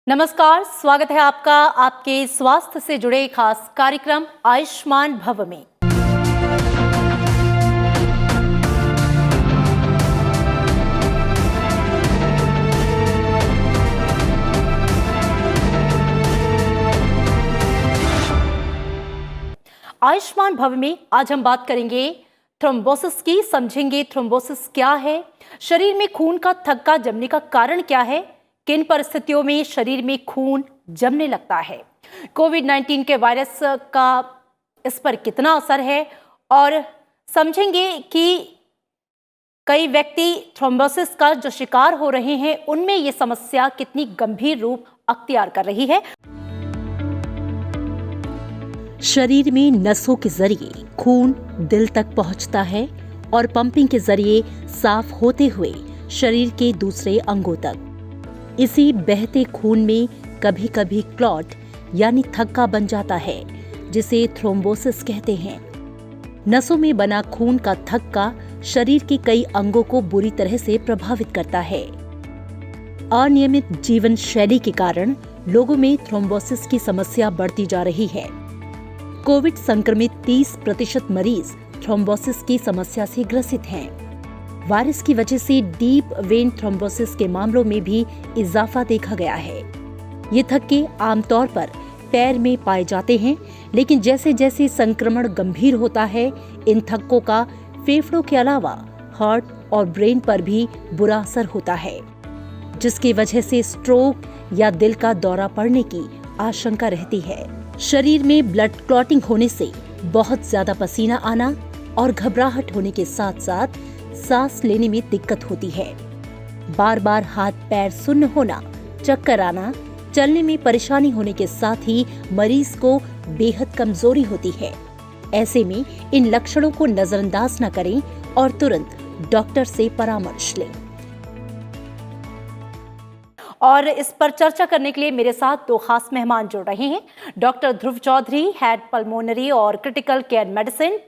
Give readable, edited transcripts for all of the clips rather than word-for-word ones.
नमस्कार, स्वागत है आपका आपके स्वास्थ्य से जुड़े खास कार्यक्रम आयुष्मान भव में। आयुष्मान भव में आज हम बात करेंगे थ्रोम्बोसिस की, समझेंगे थ्रोम्बोसिस क्या है, शरीर में खून का थक्का जमने का कारण क्या है, किन परिस्थितियों में शरीर में खून जमने लगता है, कोविड-19 के वायरस का इस पर कितना असर है और समझेंगे कि कई व्यक्ति थ्रोम्बोसिस का जो शिकार हो रहे हैं उनमें ये समस्या कितनी गंभीर रूप अख्तियार कर रही है। शरीर में नसों के जरिए खून दिल तक पहुंचता है और पंपिंग के जरिए साफ होते हुए शरीर के दूसरे अंगों तक। इसी बहते खून में कभी कभी क्लॉट यानी थक्का बन जाता है, जिसे थ्रोम्बोसिस कहते हैं। नसों में बना खून का थक्का शरीर के कई अंगों को बुरी तरह से प्रभावित करता है। अनियमित जीवन शैली के कारण लोगों में थ्रोम्बोसिस की समस्या बढ़ती जा रही है। कोविड संक्रमित 30% मरीज थ्रोम्बोसिस की समस्या से ग्रसित हैं। वायरस की वजह से डीप वेन थ्रोम्बोसिस के मामलों में भी इजाफा देखा गया है। ये थक्के आमतौर पर पैर में पाए जाते हैं, लेकिन जैसे जैसे संक्रमण गंभीर होता है, इन थक्कों का फेफड़ों के अलावा हार्ट और ब्रेन पर भी बुरा असर होता है, जिसकी वजह से स्ट्रोक या दिल का दौरा पड़ने की आशंका रहती है। शरीर में ब्लड क्लॉटिंग होने से बहुत ज्यादा पसीना आना और घबराहट होने के साथ साथ सांस लेने में दिक्कत होती है। बार बार हाथ पैर सुन्न होना, चक्कर आना, चलने में परेशानी होने के साथ ही मरीज को बेहद कमजोरी होती है। ऐसे में इन लक्षणों को नजरअंदाज न करें और तुरंत डॉक्टर से परामर्श लें। और इस पर चर्चा करने के लिए मेरे साथ दो खास मेहमान जुड़ रहे हैं। Doctor Dhruv Chaudhary, head pulmonary और critical care medicine,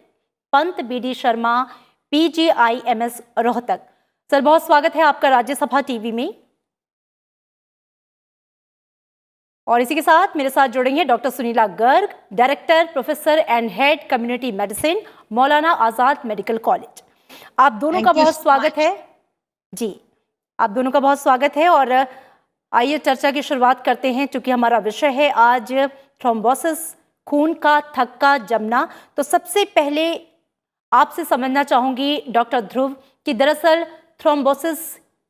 Pant B D Sharma, PGIMS Rohtak. Sir, बहुत स्वागत है आपका राज्यसभा टीवी में। और इसी के साथ मेरे साथ जुड़ेंगे doctor Sunila Garg, director, professor and head community medicine, Maulana Azad medical college. आप दोनों का बहुत स्वागत है। जी, आप दोनों का बहुत स्वागत है। और आइए चर्चा की शुरुआत करते हैं, क्योंकि हमारा विषय है आज थ्रोम्बोसिस, खून का थक्का जमना। तो सबसे पहले आपसे समझना चाहूंगी डॉक्टर ध्रुव कि दरअसल थ्रोम्बोसिस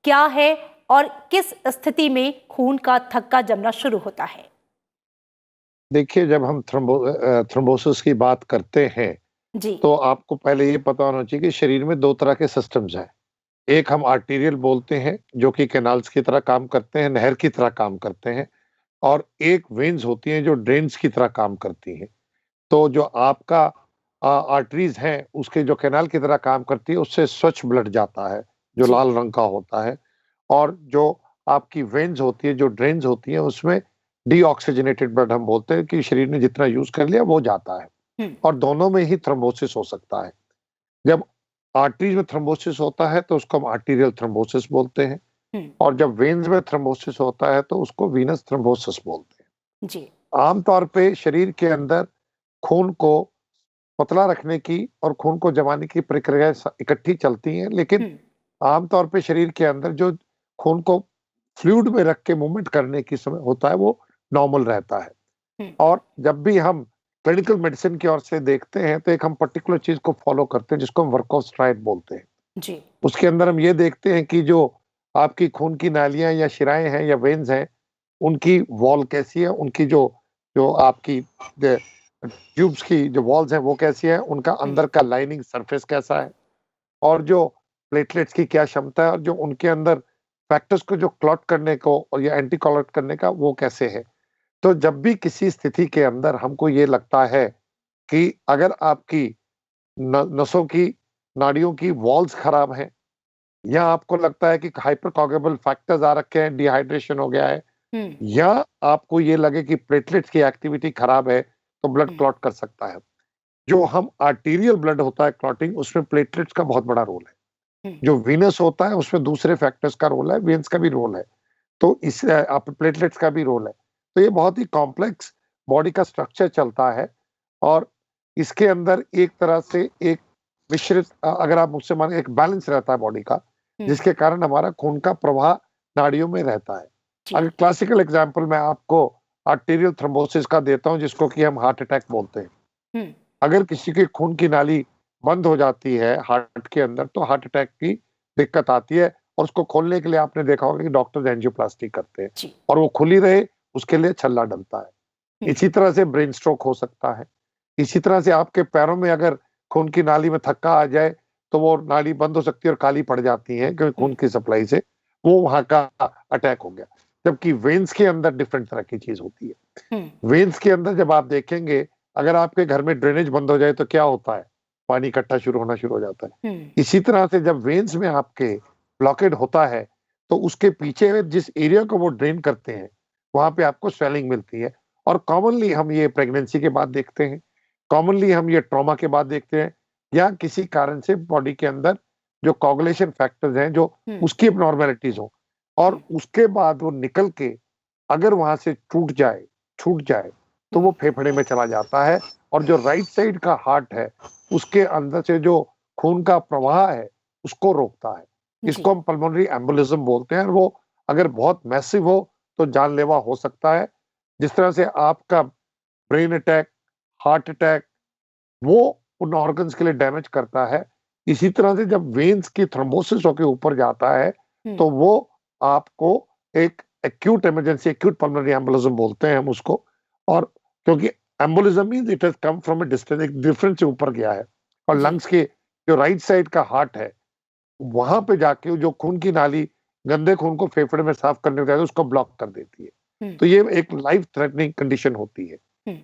क्या है और किस स्थिति में खून का थक्का जमना शुरू होता है। देखिए, जब हम थ्रोम्बोसिस की बात करते हैं जी। तो आपको पहले ये पता होना चाहिए कि शरीर में दो तरह के सिस्टम्स हैं। एक हम आर्टेरियल बोलते हैं, जो कि कैनाल्स की तरह काम करते हैं, नहर की तरह काम करते हैं, और एक वेन्स होती हैं जो ड्रेन्स की तरह काम करती हैं। तो जो आपका आर्टरीज हैं, उसके जो कैनाल की तरह काम करती है, उससे स्वच्छ ब्लड जाता है जो लाल रंग का होता है, और जो आपकी वेन्स होती है, जो ड्रेन्स होती हैं, उसमें डीऑक्सीजनेटेड ब्लड हम बोलते हैं कि शरीर ने जितना यूज कर लिया वो जाता है। और दोनों में ही थ्रोम्बोसिस हो सकता है। जब आर्टरीज में थ्रोम्बोसिस होता है तो उसको हम आर्टीरियल थ्रोम्बोसिस बोलते हैं, और जब वेन्स में थ्रोम्बोसिस होता है तो उसको वीनस थ्रोम्बोसिस बोलते हैं। जी। आमतौर पे शरीर के अंदर खून को पतला रखने की और खून को जमाने की प्रक्रिया इकट्ठी चलती हैं, लेकिन आमतौर पे शरीर के अंदर जो खून को फ्लूइड में रख के मूवमेंट करने की समय होता है वो नॉर्मल रहता है। और जब भी हम क्लिनिकल मेडिसिन की ओर से देखते हैं तो एक हम पर्टिकुलर चीज को फॉलो करते हैं जिसको हम वर्कआउट स्ट्राइड बोलते हैं। जी। उसके अंदर हम ये देखते हैं कि जो आपकी खून की नालियां या शिराएं हैं या वेन्स हैं, उनकी वॉल कैसी है, उनकी जो जो आपकी ट्यूब्स की जो वॉल्स हैं वो कैसी है, उनका अंदर का लाइनिंग सरफेस कैसा है, और जो प्लेटलेट्स की क्या क्षमता है, और जो उनके अंदर फैक्टर्स को जो क्लॉट करने को और या एंटी क्लॉट करने का वो कैसे है। तो जब भी किसी स्थिति के अंदर हमको ये लगता है कि अगर आपकी नसों की, नाड़ियों की वॉल्स खराब हैं, या आपको लगता है कि हाइपरकॉगेबल फैक्टर्स आ रखे हैं, डिहाइड्रेशन हो गया है, या आपको ये लगे कि प्लेटलेट्स की एक्टिविटी खराब है, तो ब्लड क्लॉट कर सकता है। जो हम आर्टीरियल ब्लड होता है क्लॉटिंग, उसमें प्लेटलेट्स का बहुत बड़ा रोल है। जो वीनस होता है उसमें दूसरे फैक्टर्स का रोल है, वेन्स का भी रोल है। तो इस प्लेटलेट्स का भी रोल है। तो ये बहुत ही कॉम्प्लेक्स बॉडी का स्ट्रक्चर चलता है और इसके अंदर एक तरह से एक मिश्रित अगर आप मुझसे माने एक बैलेंस रहता है बॉडी का, जिसके कारण हमारा खून का प्रवाह नाड़ियों में रहता है। अगर क्लासिकल एग्जांपल मैं आपको आर्टेरियल थ्रोम्बोसिस का देता हूं, जिसको कि हम हार्ट अटैक बोलते हैं। अगर किसी के खून की नाली बंद हो जाती है हार्ट के अंदर तो हार्ट अटैक की दिक्कत आती है और उसको खोलने के लिए आपने देखा होगा कि डॉक्टर एंजियोप्लास्टी करते हैं और वो खुली रहे उसके लिए छल्ला डलता है। इसी तरह से ब्रेन स्ट्रोक हो सकता है। इसी तरह से आपके पैरों में अगर खून की नाली में थक्का आ जाए तो वो नाली बंद हो सकती है और काली पड़ जाती है क्योंकि खून की सप्लाई से वो वहां का अटैक हो गया। जबकि वेन्स के अंदर डिफरेंट तरह की चीज होती है। वेन्स के अंदर जब आप देखेंगे अगर आपके घर में ड्रेनेज बंद हो जाए तो क्या होता है, पानी इकट्ठा होना शुरू हो जाता है। इसी तरह से जब वेन्स में आपके ब्लॉकेड होता है तो उसके पीछे जिस एरिया को वो ड्रेन करते हैं वहां पे आपको स्वेलिंग मिलती है। और कॉमनली हम ये प्रेगनेंसी के बाद देखते हैं, कॉमनली हम ये ट्रॉमा के बाद देखते हैं, या किसी कारण से बॉडी के अंदर जो कोगुलेशन फैक्टर्स हैं जो उसकी एबनॉर्मैलिटीज हो और उसके बाद वो निकल के अगर वहां से छूट जाए तो वो फेफड़े में चला जाता है और जो राइट साइड का हार्ट है उसके अंदर से जो खून का प्रवाह है उसको रोकता है। इसको हम पल्मोनरी एम्बोलिज्म बोलते हैं। वो अगर बहुत मैसिव हो तो जानलेवा हो सकता है। जिस तरह से आपका ब्रेन अटैक, हार्ट अटैक वो उन ऑर्गन्स के लिए डैमेज करता है, इसी तरह से जब वेन्स की थ्रोम्बोसिस होकर ऊपर जाता है तो वो आपको एक acute emergency, acute pulmonary embolism बोलते हैं हम उसको। और क्योंकि embolism means it has come from a distance, एक डिफरेंस से ऊपर गया है और लंग्स के जो राइट साइड का हार्ट है वहां पे जाके जो खून की नाली गंदे खून को फेफड़े में साफ करने के उसको ब्लॉक कर देती है। तो ये एक लाइफ थ्रेटनिंग कंडीशन होती है।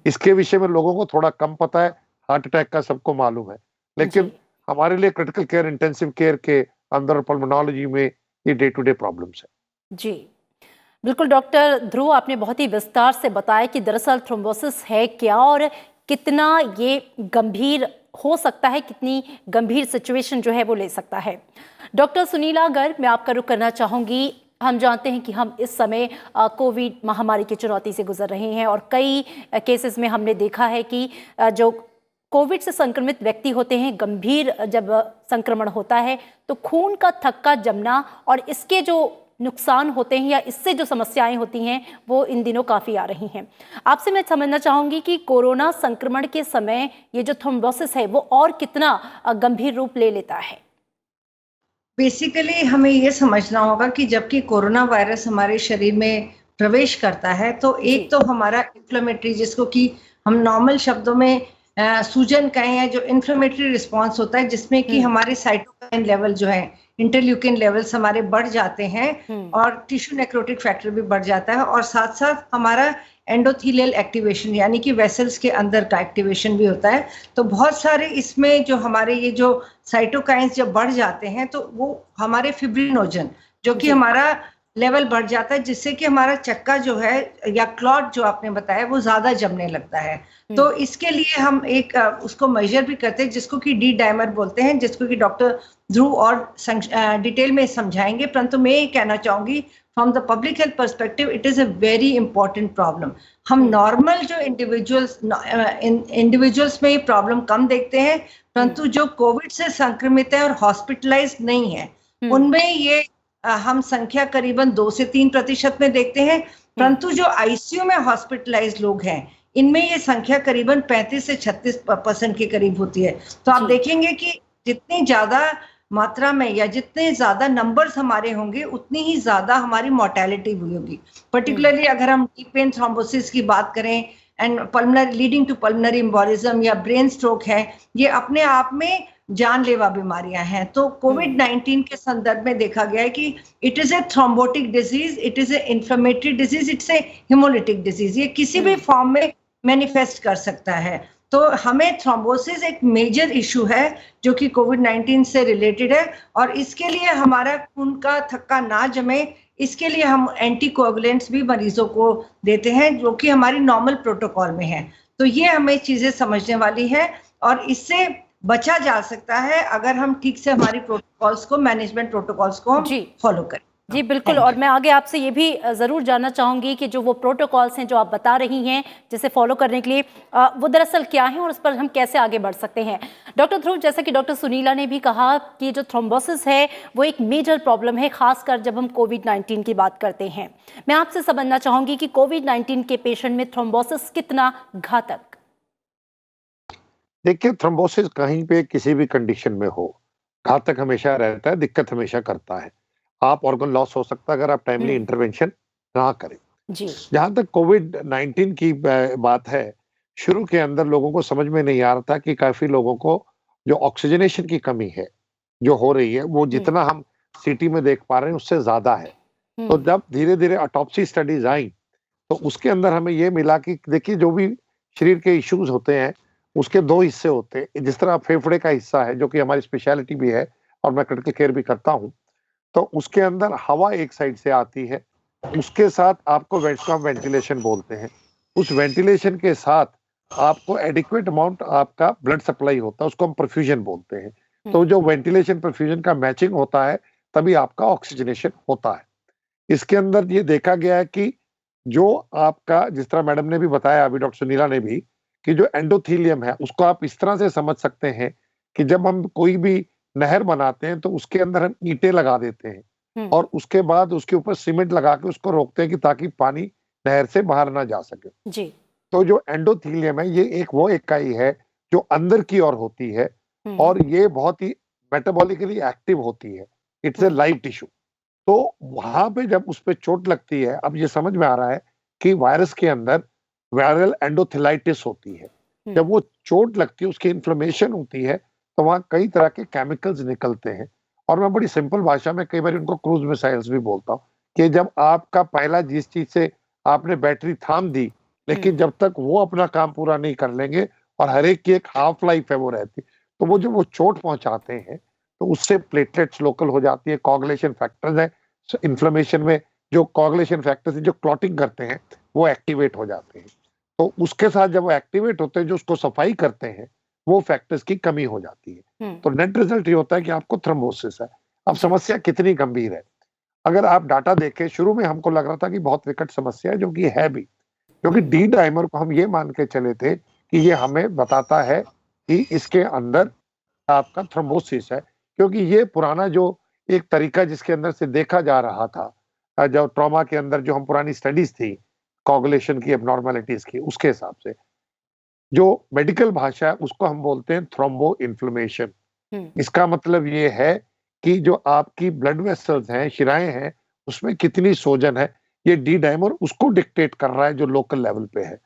इसके विषय में लोगों को थोड़ा कम पता है, हार्ट अटैक का सबको मालूम है, लेकिन हमारे लिए क्रिटिकल केयर, इंटेंसिव केयर के अंदर पल्मोनोलॉजी में ये डे टू डे प्रॉब्लम्स है। जी बिल्कुल डॉक्टर ध्रुव, आपने बहुत ही विस्तार से बताया कि दरअसल थ्रोम्बोसिस है क्या और कितना ये गंभीर हो सकता है, कितनी गंभीर सिचुएशन जो है वो ले सकता है। डॉक्टर सुनीला गर्ग, मैं आपका रुख करना चाहूँगी। हम जानते हैं कि हम इस समय कोविड महामारी की चुनौती से गुजर रहे हैं और कई केसेस में हमने देखा है कि जो कोविड से संक्रमित व्यक्ति होते हैं, गंभीर जब संक्रमण होता है तो खून का थक्का जमना और इसके जो नुकसान होते हैं या इससे जो समस्याएं होती हैं वो इन दिनों काफ़ी आ रही हैं। आपसे मैं समझना चाहूँगी कि कोरोना संक्रमण के समय ये जो थ्रोम्बोसिस है वो और कितना गंभीर रूप ले लेता है। बेसिकली हमें ये समझना होगा कि जबकि कोरोना वायरस हमारे शरीर में प्रवेश करता है तो एक तो हमारा इन्फ्लेमेटरी, जिसको कि हम नॉर्मल शब्दों में सूजन कहें, या जो इन्फ्लेमेटरी रिस्पांस होता है जिसमें कि हमारे साइटोकाइन लेवल जो है, इंटरल्यूकिन लेवल्स हमारे बढ़ जाते हैं और टिश्यू नेक्रोटिक फैक्टर भी बढ़ जाता है और साथ साथ हमारा एंडोथीलियल एक्टिवेशन यानी कि वेसल्स के अंदर का एक्टिवेशन भी होता है। तो बहुत सारे इसमें जो हमारे ये जो साइटोकाइंस जब बढ़ जाते हैं तो वो हमारे फिब्रिनोजन जो कि हमारा लेवल बढ़ जाता है, जिससे कि हमारा चक्का जो है या क्लॉट जो आपने बताया वो ज्यादा जमने लगता है। तो इसके लिए हम एक उसको मेजर भी करते हैं जिसको कि डी डायमर बोलते हैं, जिसको कि डॉक्टर ध्रुव और डिटेल में समझाएंगे। परंतु मैं ये कहना चाहूंगी from the public health perspective it is a very important problem. हम नॉर्मल जो इंडिविजुअल्स में ये प्रॉब्लम कम देखते हैं, परंतु जो कोविड से संक्रमित है और हॉस्पिटलाइज नहीं है उनमें ये हम संख्या करीबन 2 से 3% में देखते हैं। परंतु जो आईसीयू में हॉस्पिटलाइज लोग हैं इनमें ये संख्या करीबन 35 से 36% के करीब होती है। तो आप देखेंगे कि जितनी ज्यादा मात्रा में या जितने ज्यादा नंबर्स हमारे होंगे उतनी ही ज्यादा हमारी मोर्टेलिटी भी होगी। पर्टिकुलरली अगर हम डीप वेन थ्रोम्बोसिस की बात करें and pulmonary leading to pulmonary embolism या ब्रेन स्ट्रोक है, ये अपने आप में जानलेवा बीमारियां हैं। तो कोविड-19 के संदर्भ में देखा गया है कि it is a thrombotic disease, it is a inflammatory disease, it's a haemolytic disease. ये किसी भी फॉर्म में मैनिफेस्ट कर सकता है। तो हमें थ्रोम्बोसिस एक मेजर इशू है जो कि कोविड-19 से रिलेटेड है और इसके लिए हमारा खून का थक्का ना जमे, इसके लिए हम एंटीकोगुलेंट्स भी मरीजों को देते हैं जो कि हमारी नॉर्मल प्रोटोकॉल में है। तो ये हमें चीजें समझने वाली है और इससे बचा जा सकता है अगर हम ठीक से हमारी प्रोटोकॉल्स को, मैनेजमेंट प्रोटोकॉल्स को हम फॉलो करें। जी बिल्कुल, और मैं आगे आपसे ये भी ज़रूर जानना चाहूँगी कि जो वो प्रोटोकॉल्स हैं जो आप बता रही हैं जिसे फॉलो करने के लिए वो दरअसल क्या हैं और उस पर हम कैसे आगे बढ़ सकते हैं। डॉक्टर ध्रुव, जैसा कि डॉक्टर सुनीला ने भी कहा कि जो थ्रोम्बोसिस है वो एक मेजर प्रॉब्लम है, खासकर जब हम कोविड-19 की बात करते हैं। मैं आपसे समझना चाहूँगी कि कोविड-19 के पेशेंट में थ्रोम्बोसिस कितना घातक? देखिए, थ्रोम्बोसिस कहीं पे किसी भी कंडीशन में हो, घातक हमेशा रहता है, दिक्कत हमेशा करता है। आप ऑर्गन लॉस हो सकता है अगर आप टाइमली इंटरवेंशन ना करें। जी। जहाँ तक कोविड-19 की बात है, शुरू के अंदर लोगों को समझ में नहीं आ रहा था कि काफ़ी लोगों को जो ऑक्सीजनेशन की कमी है, जो हो रही है, वो जितना हम सिटी में देख पा रहे हैं, उससे ज़्यादा है। तो जब धीरे-धीरे ऑटोप्सी स्टडीज़ आईं, तो उसके अंदर हमें ये मिला कि देखिए, जो भी शरीर के इश्यूज़ होते हैं, उसके 2 हिस्से होते हैं। जिस तरह फेफड़े का हिस्सा है, जो कि हमारी स्पेशलिटी भी है और मैं क्रिटिकल केयर भी करता हूँ, तो उसके अंदर हवा एक साइड से आती है, उसके साथ आपको इसको हम वेंटिलेशन बोलते हैं। उस वेंटिलेशन के साथ आपको एडिक्वेट अमाउंट आपका ब्लड सप्लाई होता है, उसको हम परफ्यूजन बोलते हैं। तो जो वेंटिलेशन परफ्यूजन का मैचिंग होता है, तभी आपका ऑक्सीजनेशन होता है। इसके अंदर ये देखा गया है कि जो आपका, जिस तरह मैडम ने भी बताया, अभी डॉक्टर सुनीला ने भी, कि जो एंडोथेलियम है, उसको आप इस तरह से समझ सकते हैं कि जब हम कोई भी नहर बनाते हैं, तो उसके अंदर हम ईंटें लगा देते हैं और उसके बाद उसके ऊपर सीमेंट लगा के उसको रोकते हैं कि ताकि पानी नहर से बाहर ना जा सके। जी। तो जो एंडोथेलियम है, ये एक वो इकाई है जो अंदर की ओर होती है और ये बहुत ही मेटाबॉलिकली एक्टिव होती है। It's a live tissue. तो वहां पे जब उस पे चोट लगती है, अब ये समझ में आ रहा है कि वायरस के अंदर वायरल एंडोथेलाइटिस होती है। जब वो चोट लगती है, उसकी इन्फ्लेमेशन होती है, तो वहाँ कई तरह के केमिकल्स निकलते हैं। और मैं बड़ी सिंपल भाषा में कई बार उनको क्रूज मिसाइल्स भी बोलता हूँ कि जब आपका पहला जिस चीज से आपने बैटरी थाम दी, लेकिन जब तक वो अपना काम पूरा नहीं कर लेंगे, और हर एक की एक हाफ लाइफ है वो रहती, तो वो जो वो चोट पहुंचाते हैं, तो उससे प्लेटलेट्स लोकल हो जाती है, कोआगुलेशन फैक्टर्स है, इन्फ्लेमेशन में जो कोआगुलेशन फैक्टर्स जो क्लॉटिंग करते हैं, वो एक्टिवेट हो जाते हैं। तो उसके साथ जब वो एक्टिवेट होते हैं, जो उसको सफाई करते हैं, वो फैक्टर्स की कमी हो जाती है। तो नेट रिजल्ट ये होता है कि आपको थ्रोम्बोसिस है। अब समस्या कितनी गंभीर है, अगर आप डाटा देखें, शुरू में हमको लग रहा था कि बहुत विकट समस्या है, जो कि है भी, क्योंकि डी डाइमर को हम ये मान के चले थे कि ये हमें बताता है कि इसके अंदर आपका थ्रोम्बोसिस है, क्योंकि ये पुराना जो एक तरीका जिसके अंदर से देखा जा रहा था, जो ट्रॉमा के अंदर जो हम पुरानी स्टडीज थी कोगुलेशन की एबनॉर्मलिटीज की, उसके हिसाब से जो मेडिकल भाषा है उसको हम बोलते हैं थ्रोम्बो इन्फ्लेमेशन। इसका मतलब ये है कि जो आपकी ब्लड वेसल्स हैं, शिराएं हैं, उसमें कितनी सोजन है, ये डी डाइमर उसको डिक्टेट कर रहा है जो लोकल लेवल पे है।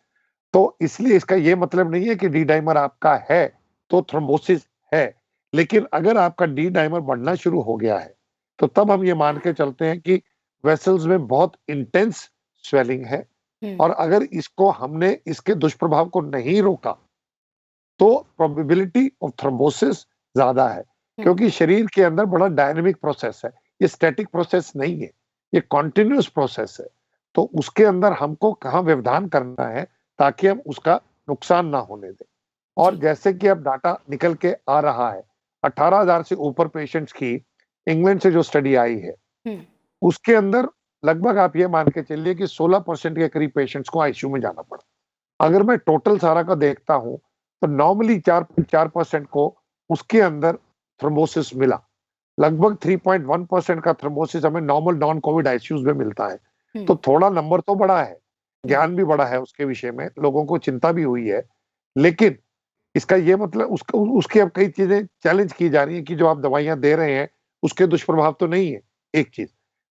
तो इसलिए इसका ये मतलब नहीं है कि डी डाइमर आपका है तो थ्रोम्बोसिस है, लेकिन अगर आपका डी डाइमर बढ़ना शुरू हो गया है, तो तब हम ये मान के चलते हैं कि वेसल्स में बहुत इंटेंस स्वेलिंग है, और अगर इसको हमने इसके दुष्प्रभाव को नहीं रोका, तो प्रोबेबिलिटी ऑफ थ्रोम्बोसिस ज्यादा है, क्योंकि शरीर के अंदर बड़ा डायनामिक प्रोसेस है, ये स्टैटिक प्रोसेस नहीं है, ये कॉन्टिन्यूस प्रोसेस है। तो उसके अंदर हमको कहाँ व्यवधान करना है ताकि हम उसका नुकसान ना होने दें। और जैसे कि अब डाटा निकल के आ रहा है, 18,000 से ऊपर पेशेंट्स की इंग्लैंड से जो स्टडी आई है, उसके अंदर लगभग आप ये मान के चलिए कि 16% के करीब पेशेंट्स को आईसीयू में जाना पड़ा। अगर मैं टोटल सारा का देखता हूं, तो नॉर्मली 4.4% को उसके अंदर थ्रोम्बोसिस मिला। लगभग 3.1% का थ्रोम्बोसिस हमें नॉर्मल नॉन कोविड आईसीयूज में मिलता है। तो थोड़ा नंबर तो बड़ा है, ज्ञान भी बड़ा है उसके विषय में, लोगों को चिंता भी हुई है, लेकिन इसका ये मतलब उसकी अब कई चीजें चैलेंज की जा रही है कि जो आप दवाइयां दे रहे हैं उसके दुष्प्रभाव तो नहीं है, एक चीज।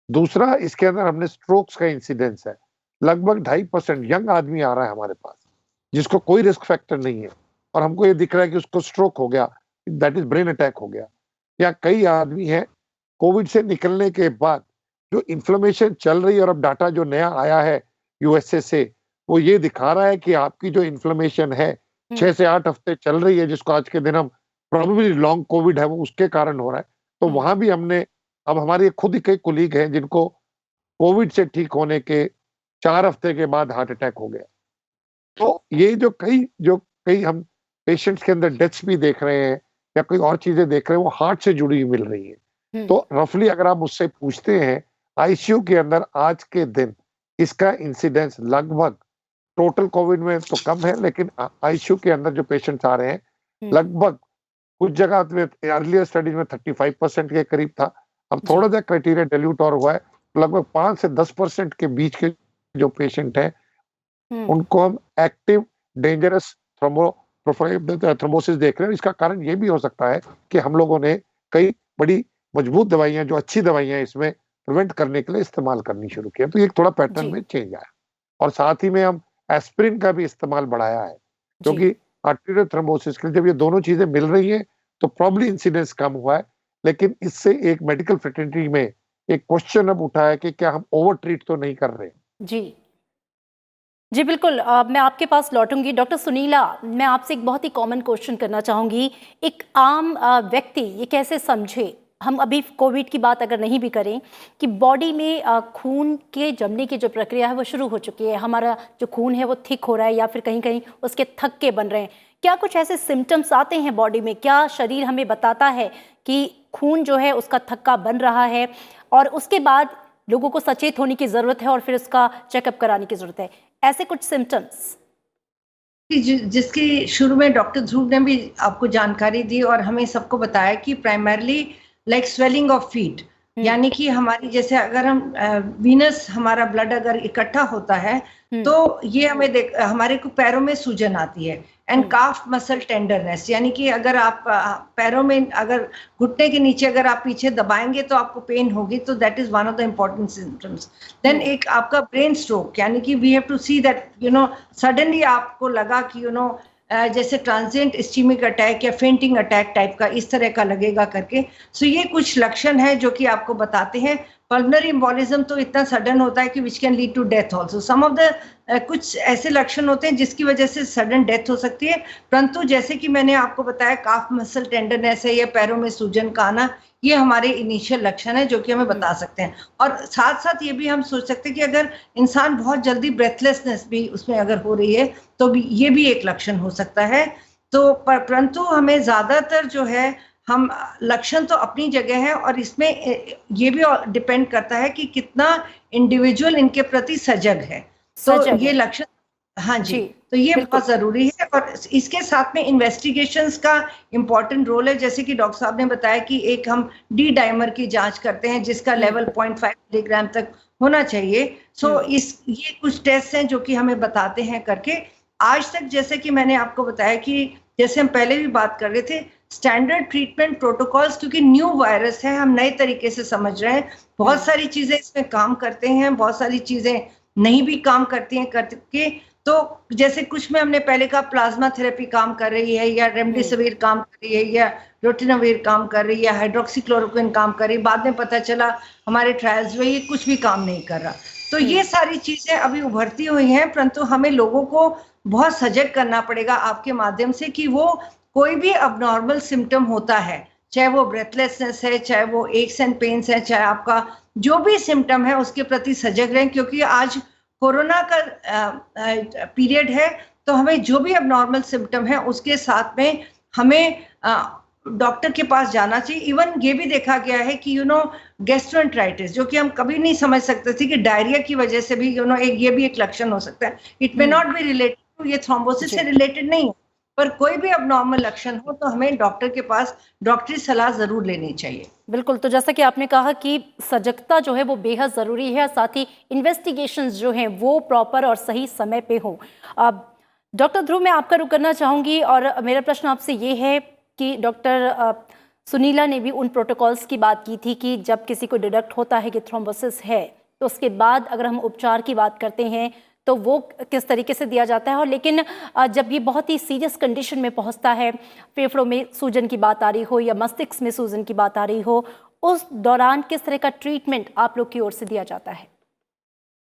दूसरा, इसके अंदर हमने स्ट्रोक्स का इंसिडेंस है, लगभग 2.5% यंग आदमी आ रहा है हमारे पास जिसको कोई रिस्क फैक्टर नहीं है, और हमको ये दिख रहा है कि उसको स्ट्रोक हो गया, दैट इज ब्रेन अटैक हो गया। या कई आदमी है कोविड से निकलने के बाद जो इन्फ्लेमेशन चल रही है, और अब डाटा जो नया आया है यूएसए से, वो ये दिखा रहा है कि आपकी जो इन्फ्लेमेशन है 6 से 8 हफ्ते चल रही है, जिसको आज के दिन हम प्रोबेबली लॉन्ग कोविड है, वो उसके कारण हो रहा है। तो वहां भी हमने, अब हमारे खुद ही कई कोलीग हैं जिनको कोविड से ठीक होने के 4 हफ्ते के बाद हार्ट अटैक हो गया। तो ये जो कई हम पेशेंट्स के अंदर डेथ्स भी देख रहे हैं या कोई और चीजें देख रहे हैं, वो हार्ट से जुड़ी हुई मिल रही है। तो रफली अगर आप मुझसे पूछते हैं, आईसीयू के अंदर आज के दिन इसका इंसिडेंस लगभग टोटल कोविड में तो कम है, लेकिन आईसीयू के अंदर जो पेशेंट्स आ रहे हैं लगभग कुछ जगह में अर्लियर स्टडीज में 35% के करीब था। अब थोड़ा सा क्राइटेरिया डिल्यूट और हुआ है, लगभग 5 से 10% के बीच के जो पेशेंट हैं उनको हम एक्टिव डेंजरस थ्रोम्बोसिस देख रहे हैं। इसका कारण ये भी हो सकता है कि हम लोगों ने कई बड़ी मजबूत दवाइयां, जो अच्छी दवाइयां इसमें प्रिवेंट करने के लिए इस्तेमाल करनी शुरू की, तो एक थोड़ा पैटर्न में चेंज आया। और साथ ही में हम एस्पिरिन का भी इस्तेमाल बढ़ाया है, क्योंकि आर्टेरियल थ्रोम्बोसिस के लिए जब ये दोनों चीजें मिल रही हैं तो प्रॉब्ली इंसिडेंस कम हुआ है। लेकिन इससे एक मेडिकल फ्रेटर्निटी में एक क्वेश्चन अब उठा है कि क्या हम ओवर ट्रीट तो नहीं कर रहे। जी बिल्कुल। मैं आपके पास लौटूंगी। डॉक्टर सुनीला, मैं आपसे एक बहुत ही कॉमन क्वेश्चन करना चाहूँगी। एक आम व्यक्ति ये कैसे समझे, हम अभी कोविड की बात अगर नहीं भी करें, कि बॉडी में खून के जमने की जो प्रक्रिया है वो शुरू हो चुकी है, हमारा जो खून है वो थिक हो रहा है या फिर कहीं कहीं उसके थक्के बन रहे हैं। क्या कुछ ऐसे सिम्टम्स आते हैं बॉडी में? क्या शरीर हमें बताता है कि खून जो है उसका थक्का बन रहा है और उसके बाद लोगों को सचेत होने की ज़रूरत है और फिर उसका चेकअप कराने की ज़रूरत है? ऐसे कुछ सिम्टम्स जिसकी शुरू में डॉक्टर ध्रुव ने भी आपको जानकारी दी और हमें सबको बताया कि primarily like swelling of feet, यानी कि हमारी जैसे अगर हम वीनस हमारा ब्लड अगर इकट्ठा होता है तो ये हमें हमारे को पैरों में सूजन आती है। एंड काफ मसल टेंडरनेस, यानी कि अगर आप पैरों में अगर घुटने के नीचे अगर आप पीछे दबाएंगे तो आपको पेन होगी, तो that is one of the important symptoms. Then एक आपका ब्रेन स्ट्रोक, यानी कि we have to see that suddenly आपको लगा कि जैसे ट्रांजिएंट इस्चेमिक अटैक या फेंटिंग अटैक टाइप का इस तरह का लगेगा करके। सो ये कुछ लक्षण है जो कि आपको बताते हैं। पल्मोनरी एम्बोलिज्म तो इतना सडन होता है कि which can lead to death also. Some of the कुछ ऐसे लक्षण होते हैं जिसकी वजह से सडन डेथ हो सकती है, परंतु जैसे कि मैंने आपको बताया काफ मसल टेंडरनेस है या पैरों में सूजन का आना, ये हमारे इनिशियल लक्षण है जो कि हमें बता सकते हैं। और साथ साथ ये भी हम सोच सकते हैं कि अगर इंसान बहुत जल्दी ब्रेथलेसनेस भी उसमें अगर हो रही है तो भी ये भी एक लक्षण हो सकता है। तो परंतु हमें ज्यादातर जो है हम लक्षण तो अपनी जगह है और इसमें ये भी डिपेंड करता है कि कितना इंडिविजुअल इनके प्रति सजग है। तो ये लक्षण, हाँ जी, तो ये बहुत जरूरी है। और इसके साथ में इन्वेस्टिगेशंस का इम्पोर्टेंट रोल है। जैसे कि डॉक्टर साहब ने बताया कि एक हम डी डाइमर की जांच करते हैं जिसका लेवल 0.5 मिलीग्राम तक होना चाहिए। सो ये कुछ टेस्ट हैं जो कि हमें बताते हैं करके। आज तक जैसे कि मैंने आपको बताया कि जैसे हम पहले भी बात कर रहे थे, स्टैंडर्ड ट्रीटमेंट प्रोटोकॉल्स, क्योंकि न्यू वायरस है, हम नए तरीके से समझ रहे हैं, बहुत सारी चीजें इसमें काम करते हैं, बहुत सारी चीजें नहीं भी काम करती हैं करके। तो जैसे कुछ में हमने पहले कहा प्लाज्मा थेरेपी काम कर रही है या रेमडेसिविर काम कर रही है या रोटिनाविर काम कर रही है या हाइड्रोक्सीक्लोरोक्विन काम कर रही है, बाद में पता चला हमारे ट्रायल्स में ये कुछ भी काम नहीं कर रहा। तो ये सारी चीजें अभी उभरती हुई हैं, परंतु हमें लोगों को बहुत सजग करना पड़ेगा आपके माध्यम से कि वो कोई भी अबनॉर्मल सिम्टम होता है, चाहे वो ब्रेथलेसनेस है, चाहे वो एक्स एंड पेन्स है, चाहे आपका जो भी सिम्टम है उसके प्रति सजग रहें। क्योंकि आज कोरोना का पीरियड है, तो हमें जो भी अबनॉर्मल सिम्टम है उसके साथ में हमें डॉक्टर के पास जाना चाहिए। इवन ये भी देखा गया है कि गैस्ट्रोएंटेराइटिस, जो कि हम कभी नहीं समझ सकते थे कि डायरिया की वजह से भी ये भी एक लक्षण हो सकता है। It may not be related to, ये थ्रोम्बोसिस से रिलेटेड नहीं है, पर कोई भी अबनॉर्मल लक्षण हो तो हमें डॉक्टर के पास डॉक्टरी सलाह जरूर लेनी चाहिए। बिल्कुल। तो जैसा कि आपने कहा कि सजगता जो है वो बेहद ज़रूरी है, साथ ही इन्वेस्टिगेशंस जो हैं वो प्रॉपर और सही समय पे हो। डॉक्टर ध्रुव, मैं आपका रुख करना चाहूँगी और मेरा प्रश्न आपसे ये है कि डॉक्टर सुनीला ने भी उन प्रोटोकॉल्स की बात की थी कि जब किसी को डिटेक्ट होता है कि थ्रोम्बोसिस है तो उसके बाद अगर हम उपचार की बात करते हैं तो वो किस तरीके से दिया जाता है। और लेकिन जब ये बहुत ही सीरियस कंडीशन में पहुंचता है, फेफड़ों में सूजन की बात आ रही हो या मस्तिष्क में सूजन की बात आ रही हो, उस दौरान किस तरह का ट्रीटमेंट आप लोग की ओर से दिया जाता है?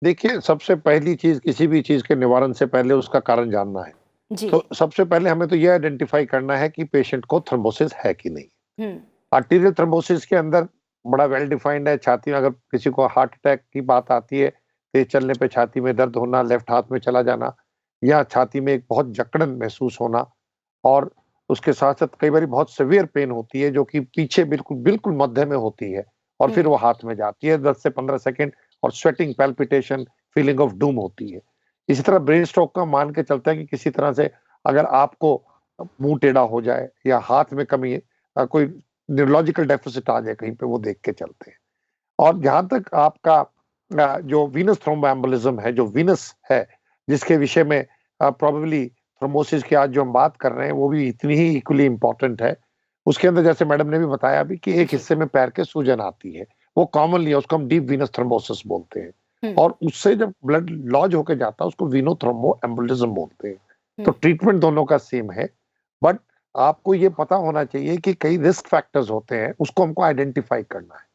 देखिए, सबसे पहली चीज किसी भी चीज के निवारण से पहले उसका कारण जानना है जी। तो सबसे पहले हमें तो यह आइडेंटिफाई करना है कि पेशेंट को थ्रोम्बोसिस है कि नहीं। आर्टेरियल थ्रोम्बोसिस के अंदर बड़ा वेल डिफाइंड है। छाती में अगर किसी को हार्ट अटैक की बात आती है, तेज चलने पे छाती में दर्द होना, लेफ्ट हाथ में चला जाना, या छाती में एक बहुत जकड़न महसूस होना, और उसके साथ साथ कई बार बहुत सीवियर पेन होती है जो कि पीछे बिल्कुल मध्य में होती है और फिर वो हाथ में जाती है 10 से 15 सेकंड, और sweating, palpitation, feeling of doom होती है। इसी तरह ब्रेन स्ट्रोक का मान के चलता है कि किसी तरह से अगर आपको मुंह टेढ़ा हो जाए या हाथ में कमी है, कोई न्यूरोलॉजिकल डेफिसिट आ जाए कहीं पे, वो देख के चलते हैं। और जहां तक आपका जो वीनस थ्रोम्बोएम्बोलिज्म है, जो वीनस है, जिसके विषय में प्रोबेबली थ्रोम्बोसिस की आज जो हम बात कर रहे हैं वो भी इतनी ही इक्वली इंपॉर्टेंट है। उसके अंदर जैसे मैडम ने भी बताया भी कि एक हिस्से में पैर के सूजन आती है, वो कॉमनली है, उसको हम डीप वीनस थ्रोम्बोसिस बोलते हैं, और उससे जब ब्लड लॉज होके जाता है उसको वीनो थ्रोम्बोएम्बोलिज्म बोलते हैं। तो ट्रीटमेंट दोनों का सेम है, बट आपको ये पता होना चाहिए कि कई रिस्क फैक्टर्स होते हैं, उसको हमको आइडेंटिफाई करना है।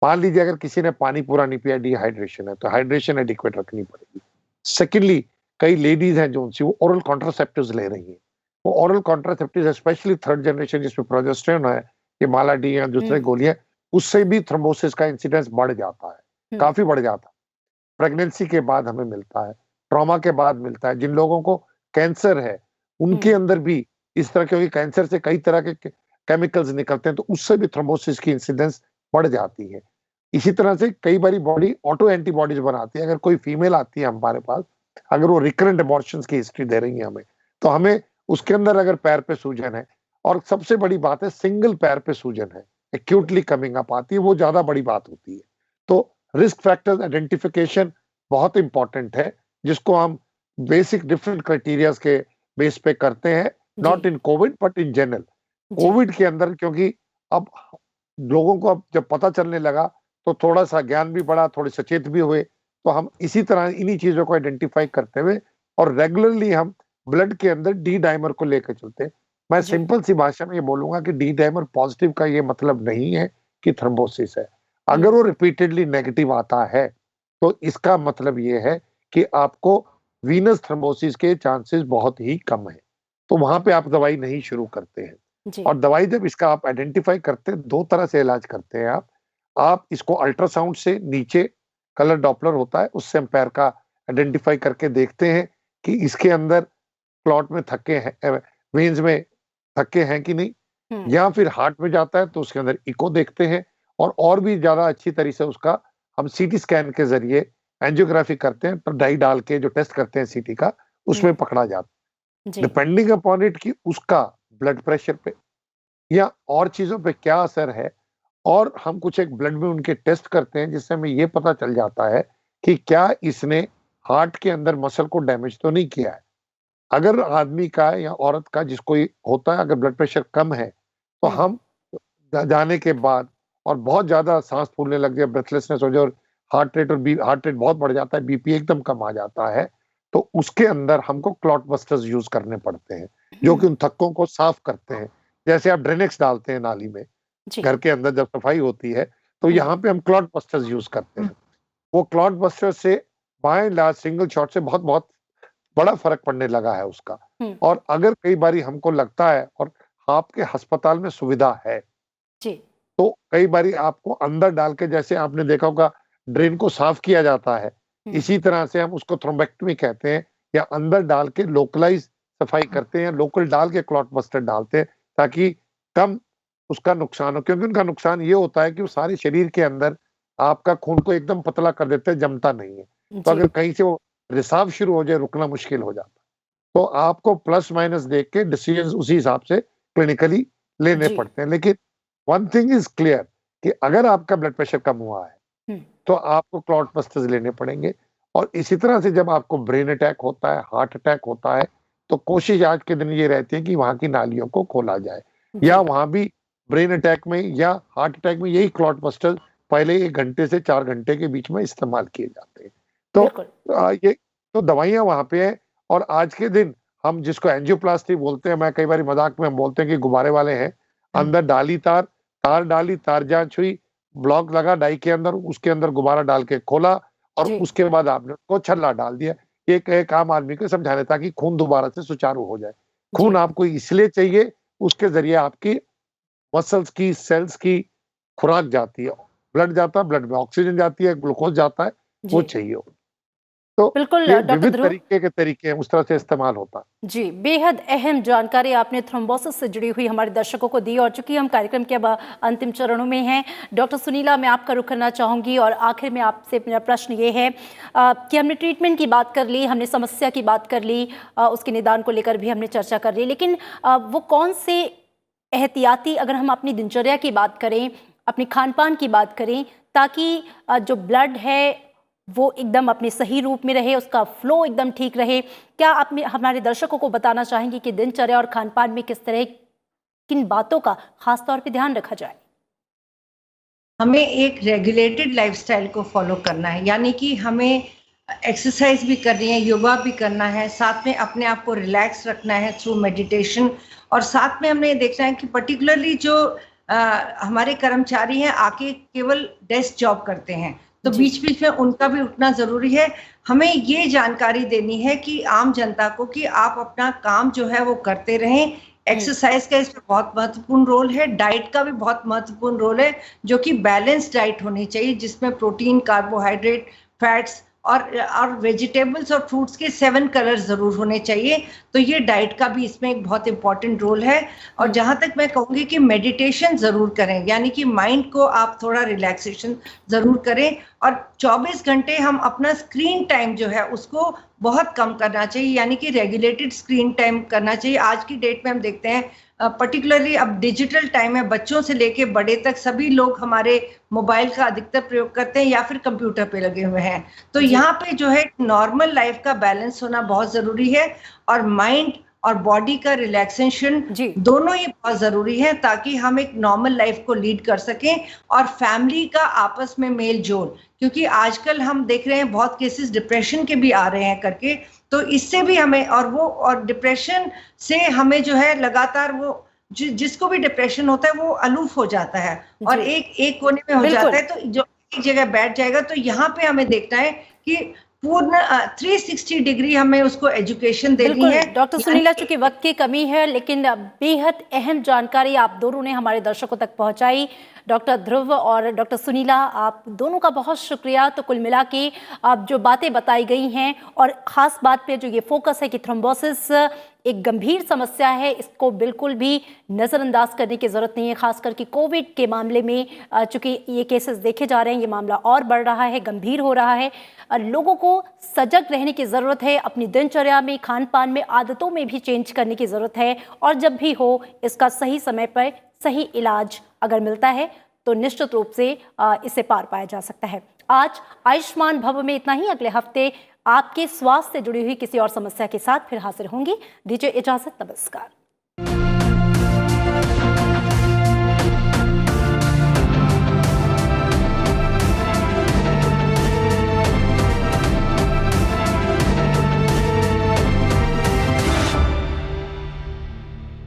मान लीजिए अगर किसी ने पानी पूरा नहीं पिया, डिहाइड्रेशन है, तो हाइड्रेशन एडिक्वेट रखनी पड़ेगी। सेकेंडली, कई लेडीज हैं जो उनसे वो ओरल कॉन्ट्रासेप्टिव्स ले रही हैं, वो oral contraceptives specially third generation जिसमें प्रोजेस्टेरोन है, ये मालाडी या दूसरे गोलियां, उससे भी थ्रोम्बोसिस का इंसिडेंस बढ़ जाता है, काफी बढ़ जाता है। प्रेगनेंसी के बाद हमें मिलता है, ट्रॉमा के बाद मिलता है। जिन लोगों को कैंसर है उनके अंदर भी इस तरह, क्योंकि कैंसर से कई तरह के केमिकल्स निकलते हैं, तो उससे भी थ्रोम्बोसिस की इंसिडेंस बढ़ जाती है। इसी तरह से कई बारी बॉडी ऑटो एंटीबॉडीज बनाती है। अगर कोई फीमेल आती है हमारे पास, अगर वो रिकरेंट अबॉर्शंस की हिस्ट्री दे रही है हमें, तो हमें उसके अंदर अगर पैर पे सूजन है, और सबसे बड़ी बात है सिंगल पैर पे सूजन है, एक्यूटली कमिंग अप आती है, वो ज्यादा बड़ी बात होती है। तो रिस्क फैक्टर्स आइडेंटिफिकेशन बहुत इंपॉर्टेंट है, जिसको हम बेसिक डिफरेंट क्राइटेरियाज के बेस पे करते हैं, not in Covid but in general. Covid के अंदर क्योंकि अब लोगों को अब जब पता चलने लगा तो थोड़ा सा ज्ञान भी बढ़ा, थोड़े सचेत भी हुए, तो हम इसी तरह इन्हीं चीजों को आइडेंटिफाई करते हुए और रेगुलरली हम ब्लड के अंदर डी डाइमर को लेकर चलते हैं। मैं सिंपल सी भाषा में ये बोलूंगा कि डी डाइमर पॉजिटिव का ये मतलब नहीं है कि थ्रोम्बोसिस है। अगर वो रिपीटेडली नेगेटिव आता है तो इसका मतलब ये है कि आपको वीनस थ्रोम्बोसिस के चांसेस बहुत ही कम है, तो वहां पे आप दवाई नहीं शुरू करते हैं। और दवाई जब इसका आप आइडेंटिफाई करते हैं, दो तरह से इलाज करते हैं आप इसको अल्ट्रासाउंड से नीचे कलर डॉपलर होता है, उससे हम पैर का आइडेंटिफाई करके देखते हैं कि इसके अंदर क्लॉट में थक्के हैं, वेन्स में थक्के हैं कि नहीं, या फिर हार्ट में जाता है तो उसके अंदर इको देखते हैं, और भी ज्यादा अच्छी तरीके से उसका हम सीटी स्कैन के जरिए एंजियोग्राफी करते हैं, तो डाई डाल के जो टेस्ट करते हैं सीटी का, उसमें पकड़ा जाता है। डिपेंडिंग अपॉन इट कि उसका ब्लड प्रेशर पे या और चीजों पे क्या असर है, और हम कुछ एक ब्लड में उनके टेस्ट करते हैं, जिससे हमें ये पता चल जाता है कि क्या इसने हार्ट के अंदर मसल को डैमेज तो नहीं किया है। अगर आदमी का या औरत का जिसको होता है, अगर ब्लड प्रेशर कम है, तो हम जाने के बाद और बहुत ज्यादा सांस फूलने लग जाए, ब्रेथलेसनेस हो जाए, और हार्ट रेट बहुत बढ़ जाता है, बीपी एकदम कम आ जाता है, तो उसके अंदर हमको क्लॉट बस्टर्स यूज करने पड़ते हैं, जो कि उन थक्कों को साफ करते हैं। जैसे आप ड्रेनेक्स डालते हैं नाली में घर के अंदर जब सफाई होती है, तो यहाँ पे हम क्लॉट बस्टर्स यूज करते हैं। वो क्लॉट बस्टर से बाय लार्ज सिंगल शॉट से बहुत बहुत बड़ा फर्क पड़ने लगा है उसका। और अगर कई बारी हमको लगता है और आपके अस्पताल में सुविधा है तो कई बारी आपको अंदर डाल के, जैसे आपने देखा होगा ड्रेन को साफ किया जाता है, इसी तरह से हम उसको थ्रोम्बेक्टमी कहते हैं, या अंदर डाल के लोकलाइज सफाई करते हैं, लोकल डाल के क्लॉट बस्टर डालते हैं, ताकि कम उसका नुकसान हो। क्योंकि उनका नुकसान ये होता है कि वो सारे शरीर के अंदर आपका खून को एकदम पतला कर देते हैं, जमता नहीं है। तो अगर कहीं से वो रिसाव शुरू हो जाए, रुकना मुश्किल हो जाता है। तो आपको प्लस माइनस देख के डिसीजन उसी हिसाब से क्लिनिकली लेने पड़ते हैं। लेकिन वन थिंग इज क्लियर कि अगर आपका ब्लड प्रेशर कम हुआ है तो आपको क्लॉट बस्टर्स लेने पड़ेंगे। और इसी तरह से जब आपको ब्रेन अटैक होता है, हार्ट अटैक होता है, तो कोशिश आज के दिन ये रहती है कि वहां की नालियों को खोला जाए, या वहां भी ब्रेन अटैक में या हार्ट अटैक में यही क्लॉट बस्टर पहले 1 घंटे से 4 घंटे के बीच में इस्तेमाल किए जाते हैं। तो ये तो दवाइयां वहां पे है। और आज के दिन हम जिसको एंजियोप्लास्टी बोलते हैं, मैं कई बार मजाक में हम बोलते हैं कि गुब्बारे वाले हैं, अंदर डाली तार डाली, तार जांच हुई, ब्लॉक लगा डाई के अंदर, उसके अंदर गुब्बारा डाल के खोला, और उसके बाद आपने उसको छल्ला डाल दिया। एक आम आदमी को समझाने ताकि खून दोबारा से सुचारू हो जाए। खून आपको इसलिए चाहिए, उसके जरिए आपकी मसल्स की, सेल्स की खुराक जाती है, ब्लड जाता है, ब्लड में ऑक्सीजन जाती है, ग्लूकोज जाता है, वो चाहिए। तो बिल्कुल ये डॉक्टर विविध ध्रुव तरीके के तरीके हैं, उस तरह से इस्तेमाल होता है। जी, बेहद अहम जानकारी आपने थ्रोम्बोसिस से जुड़ी हुई हमारे दर्शकों को दी। और चूंकि हम कार्यक्रम के अब अंतिम चरणों में हैं, डॉक्टर सुनीला, मैं आपका रुख करना चाहूँगी और आखिर में आपसे मेरा प्रश्न ये है कि हमने ट्रीटमेंट की बात कर ली, हमने समस्या की बात कर ली, उसके निदान को लेकर भी हमने चर्चा कर ली, लेकिन वो कौन से एहतियाती, अगर हम अपनी दिनचर्या की बात करें, अपनी खान पान की बात करें, ताकि जो ब्लड है वो एकदम अपने सही रूप में रहे, उसका फ्लो एकदम ठीक रहे, क्या आप हमारे दर्शकों को बताना चाहेंगे कि दिनचर्या और खान पान में किस तरह, किन बातों का खास तौर पे ध्यान रखा जाए? हमें एक रेगुलेटेड लाइफस्टाइल को फॉलो करना है, यानी कि हमें एक्सरसाइज भी करनी है, योगा भी करना है, साथ में अपने आप को रिलैक्स रखना है थ्रू मेडिटेशन, और साथ में हमने देखना है कि पर्टिकुलरली जो हमारे कर्मचारी हैं आके केवल डेस्क जॉब करते हैं, तो बीच बीच में उनका भी उठना जरूरी है। हमें ये जानकारी देनी है कि आम जनता को कि आप अपना काम जो है वो करते रहें। एक्सरसाइज का इसमें बहुत महत्वपूर्ण रोल है, डाइट का भी बहुत महत्वपूर्ण रोल है, जो कि बैलेंस डाइट होनी चाहिए, जिसमें प्रोटीन, कार्बोहाइड्रेट, फैट्स और वेजिटेबल्स और फ्रूट्स के 7 कलर जरूर होने चाहिए। तो ये डाइट का भी इसमें एक बहुत इंपॉर्टेंट रोल है। और जहां तक मैं कहूंगी कि मेडिटेशन जरूर करें, यानी कि माइंड को आप थोड़ा रिलैक्सेशन जरूर करें, और 24 घंटे हम अपना स्क्रीन टाइम जो है उसको बहुत कम करना चाहिए, यानी कि रेगुलेटेड स्क्रीन टाइम करना चाहिए। आज की डेट में हम देखते हैं पर्टिकुलरली अब डिजिटल टाइम है, बच्चों से लेके बड़े तक सभी लोग हमारे मोबाइल का अधिकतर प्रयोग करते हैं या फिर कंप्यूटर पे लगे हुए हैं। तो यहाँ पे जो है नॉर्मल लाइफ का बैलेंस होना बहुत जरूरी है, और माइंड और बॉडी का रिलैक्सेशन दोनों ही बहुत जरूरी है, ताकि हम एक नॉर्मल लाइफ को लीड कर सकें। और फैमिली का आपस में मेल जोल, क्योंकि आजकल हम देख रहे हैं बहुत केसेस डिप्रेशन के भी आ रहे हैं करके, तो इससे भी हमें और डिप्रेशन से हमें जो है लगातार वो जिसको भी डिप्रेशन होता है वो अलूफ हो जाता है और एक कोने में हो जाता है, तो जो एक जगह बैठ जाएगा। तो यहाँ पे हमें देखना है कि पूर्ण 360 डिग्री हमें उसको एजुकेशन देनी है। डॉक्टर सुनीला, चूंकि वक्त की कमी है, लेकिन बेहद अहम जानकारी आप दोनों ने हमारे दर्शकों तक पहुंचाई। डॉक्टर ध्रुव और डॉक्टर सुनीला, आप दोनों का बहुत शुक्रिया। तो कुल मिला के आप जो बातें बताई गई हैं, और ख़ास बात पे जो ये फोकस है कि थ्रोम्बोसिस एक गंभीर समस्या है, इसको बिल्कुल भी नज़रअंदाज करने की ज़रूरत नहीं है। खासकर कि कोविड के मामले में चूँकि ये केसेस देखे जा रहे हैं, ये मामला और बढ़ रहा है, गंभीर हो रहा है। लोगों को सजग रहने की ज़रूरत है, अपनी दिनचर्या में, खान पान में, आदतों में भी चेंज करने की ज़रूरत है, और जब भी हो इसका सही समय पर सही इलाज अगर मिलता है तो निश्चित रूप से इसे पार पाया जा सकता है। आज आयुष्मान भव में इतना ही। अगले हफ्ते आपके स्वास्थ्य से जुड़ी हुई किसी और समस्या के साथ फिर हाजिर होंगी। दीजिए इजाजत, नमस्कार।